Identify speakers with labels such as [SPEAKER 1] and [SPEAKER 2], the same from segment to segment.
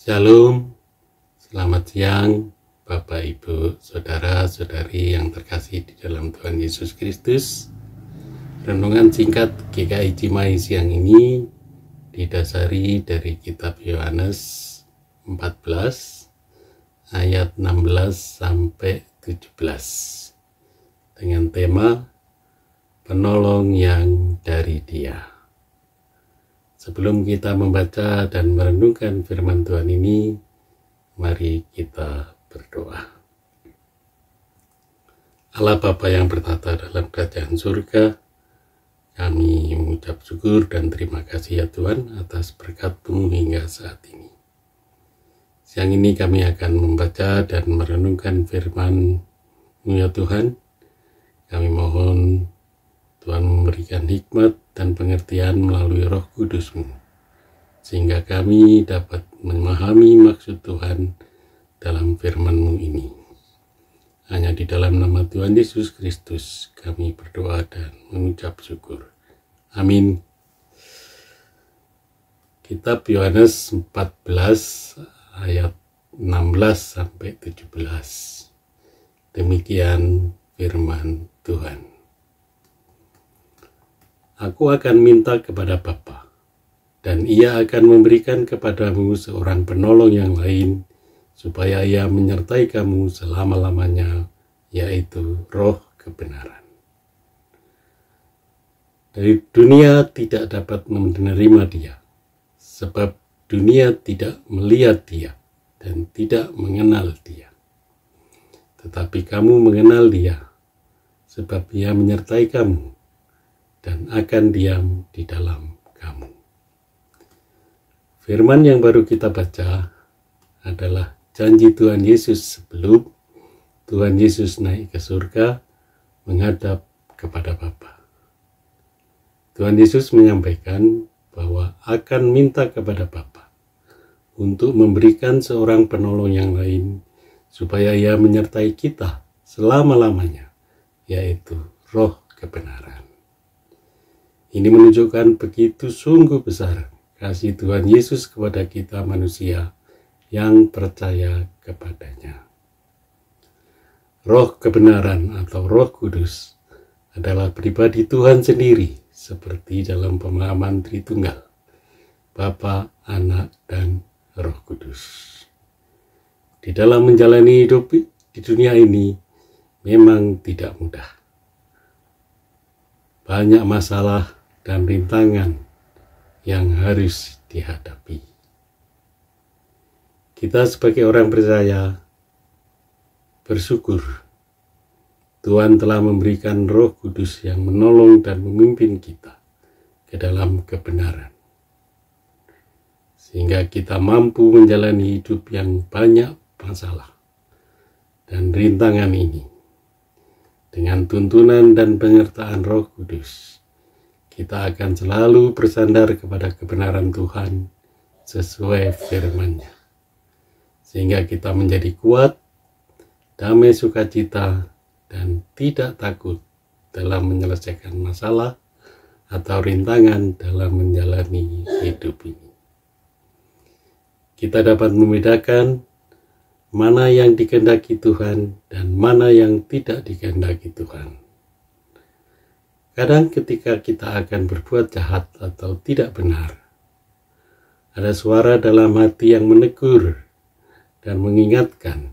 [SPEAKER 1] Shalom, selamat siang Bapak, Ibu, Saudara-saudari yang terkasih di dalam Tuhan Yesus Kristus. Renungan singkat GKI Cimahi siang ini didasari dari kitab Yohanes 14 ayat 16 sampai 17 dengan tema penolong yang dari Dia. Sebelum kita membaca dan merenungkan firman Tuhan ini, mari kita berdoa. Allah Bapa yang bertata dalam kerajaan surga, kami mengucap syukur dan terima kasih ya Tuhan atas berkat-Mu hingga saat ini. Siang ini kami akan membaca dan merenungkan firman-Mu ya Tuhan. Kami mohon Tuhan memberikan hikmat dan pengertian melalui Roh Kudus-Mu, sehingga kami dapat memahami maksud Tuhan dalam firman-Mu ini. Hanya di dalam nama Tuhan Yesus Kristus kami berdoa dan mengucap syukur. Amin. Kitab Yohanes 14 ayat 16 sampai 17. Demikian firman Tuhan. Aku akan minta kepada Bapa, dan Ia akan memberikan kepadamu seorang penolong yang lain, supaya Ia menyertai kamu selama-lamanya, yaitu Roh kebenaran. Dari dunia tidak dapat menerima Dia, sebab dunia tidak melihat Dia dan tidak mengenal Dia. Tetapi kamu mengenal Dia, sebab Ia menyertai kamu dan akan diam di dalam kamu. Firman yang baru kita baca adalah janji Tuhan Yesus sebelum Tuhan Yesus naik ke surga menghadap kepada Bapa. Tuhan Yesus menyampaikan bahwa akan minta kepada Bapa untuk memberikan seorang penolong yang lain supaya Ia menyertai kita selama-lamanya, yaitu Roh kebenaran. Ini menunjukkan begitu sungguh besar kasih Tuhan Yesus kepada kita manusia yang percaya kepadanya. Roh kebenaran atau Roh Kudus adalah pribadi Tuhan sendiri seperti dalam pemahaman Tritunggal, Bapa, Anak, dan Roh Kudus. Di dalam menjalani hidup di dunia ini memang tidak mudah. Banyak masalah dan rintangan yang harus dihadapi. Kita sebagai orang percaya bersyukur Tuhan telah memberikan Roh Kudus yang menolong dan memimpin kita ke dalam kebenaran, sehingga kita mampu menjalani hidup yang banyak masalah dan rintangan ini. Dengan tuntunan dan penyertaan Roh Kudus, kita akan selalu bersandar kepada kebenaran Tuhan sesuai firman-Nya, sehingga kita menjadi kuat, damai sukacita, dan tidak takut dalam menyelesaikan masalah atau rintangan dalam menjalani hidup ini. Kita dapat membedakan mana yang dikehendaki Tuhan dan mana yang tidak dikehendaki Tuhan. Kadang ketika kita akan berbuat jahat atau tidak benar, ada suara dalam hati yang menegur dan mengingatkan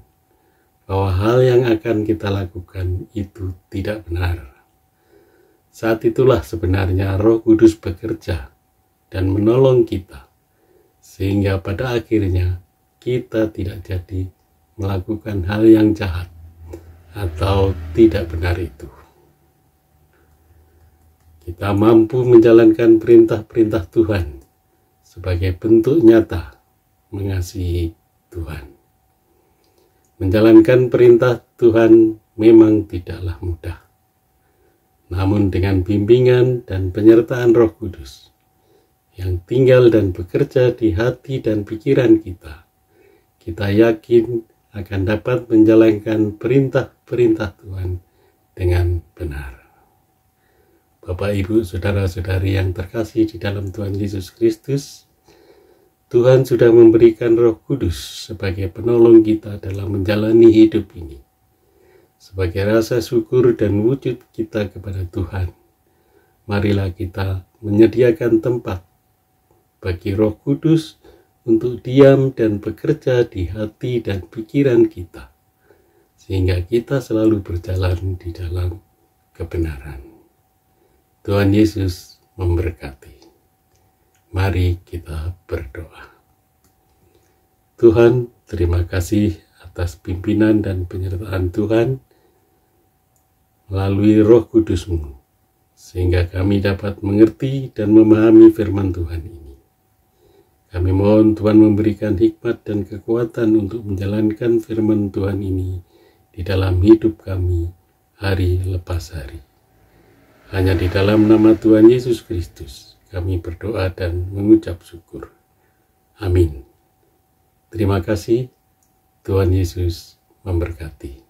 [SPEAKER 1] bahwa hal yang akan kita lakukan itu tidak benar. Saat itulah sebenarnya Roh Kudus bekerja dan menolong kita, sehingga pada akhirnya kita tidak jadi melakukan hal yang jahat atau tidak benar itu. Kita mampu menjalankan perintah-perintah Tuhan sebagai bentuk nyata mengasihi Tuhan. Menjalankan perintah Tuhan memang tidaklah mudah. Namun dengan bimbingan dan penyertaan Roh Kudus yang tinggal dan bekerja di hati dan pikiran kita, kita yakin akan dapat menjalankan perintah-perintah Tuhan dengan benar. Bapak, Ibu, Saudara-saudari yang terkasih di dalam Tuhan Yesus Kristus, Tuhan sudah memberikan Roh Kudus sebagai penolong kita dalam menjalani hidup ini. Sebagai rasa syukur dan wujud kita kepada Tuhan, marilah kita menyediakan tempat bagi Roh Kudus untuk diam dan bekerja di hati dan pikiran kita, sehingga kita selalu berjalan di dalam kebenaran. Tuhan Yesus memberkati. Mari kita berdoa. Tuhan, terima kasih atas pimpinan dan penyertaan Tuhan melalui Roh Kudus-Mu, sehingga kami dapat mengerti dan memahami firman Tuhan ini. Kami mohon Tuhan memberikan hikmat dan kekuatan untuk menjalankan firman Tuhan ini di dalam hidup kami hari lepas hari. Hanya di dalam nama Tuhan Yesus Kristus kami berdoa dan mengucap syukur. Amin. Terima kasih. Tuhan Yesus memberkati.